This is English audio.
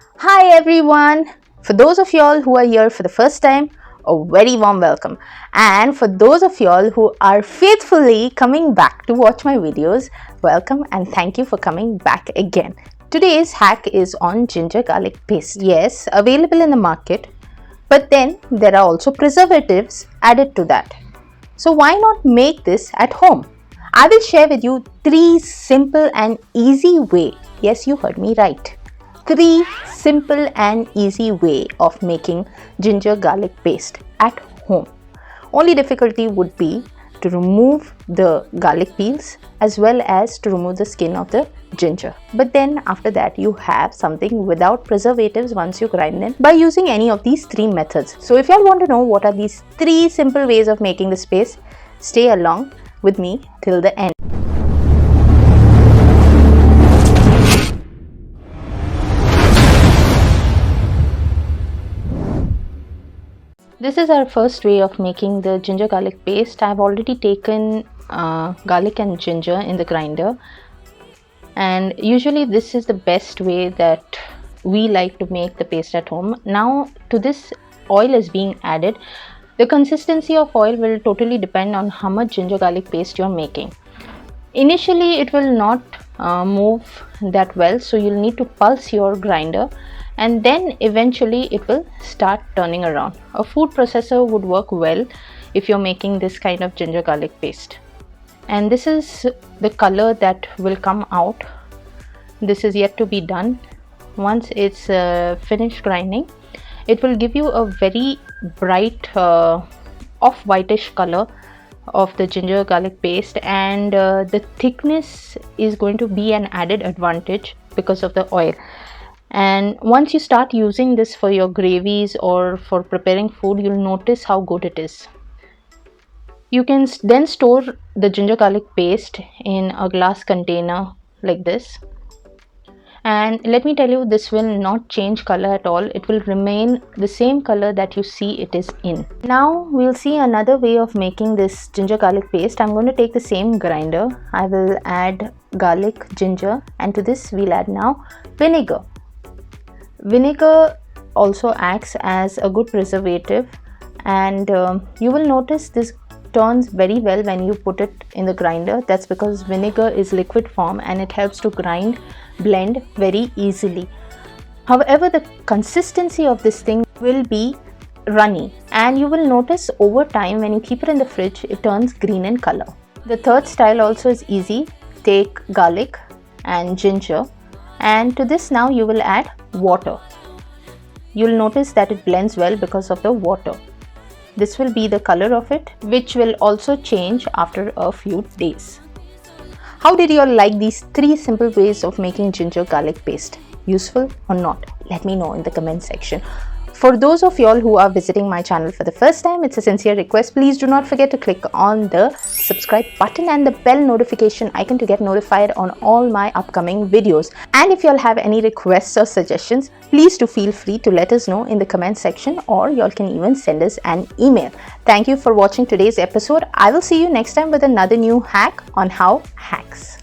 Hi everyone! For those of y'all who are here for the first time, a very warm welcome. And for those of y'all who are faithfully coming back to watch my videos, welcome and thank you for coming back again. Today's hack is on ginger garlic paste. Yes, available in the market, but then there are also preservatives added to that. So why not make this at home? I will share with you 3 simple and easy way. Yes, you heard me right. 3 simple and easy way of making ginger garlic paste at home. Only difficulty would be to remove the garlic peels as well as to remove the skin of the ginger. But then after that you have something without preservatives once you grind them by using any of these 3 methods. So if y'all want to know what are these 3 simple ways of making this paste, stay along with me till the end. This is our first way of making the ginger garlic paste. I have already taken garlic and ginger in the grinder, and usually this is the best way that we like to make the paste at home. Now to this, oil is being added. The consistency of oil will totally depend on how much ginger garlic paste you are making. Initially it will not move that well, so you'll need to pulse your grinder, and then eventually it will start turning around. A food processor would work well if you're making this kind of ginger garlic paste. And this is the color that will come out. This is yet to be done. Once it's finished grinding, it will give you a very bright off whitish color of the ginger garlic paste, and the thickness is going to be an added advantage because of the oil. And once you start using this for your gravies or for preparing food, you'll notice how good it is. You can then store the ginger garlic paste in a glass container like this. And let me tell you, this will not change color at all. It will remain the same color that you see it is in. Now we'll see another way of making this ginger garlic paste. I'm going to take the same grinder. I will add garlic, ginger, and to this we'll add now vinegar. Vinegar also acts as a good preservative, and you will notice this turns very well when you put it in the grinder. That's because vinegar is liquid form and it helps to blend very easily. However, the consistency of this thing will be runny, and you will notice over time when you keep it in the fridge, it turns green in color. The third style also is easy. Take garlic and ginger, and to this now you will add water. You'll notice that it blends well because of the water. This will be the color of it, which will also change after a few days. How did you all like these 3 simple ways of making ginger garlic paste? Useful or not? Let me know in the comment section. For those of y'all who are visiting my channel for the first time, it's a sincere request. Please do not forget to click on the subscribe button and the bell notification icon to get notified on all my upcoming videos. And if y'all have any requests or suggestions, please do feel free to let us know in the comment section, or y'all can even send us an email. Thank you for watching today's episode. I will see you next time with another new hack on How Hacks.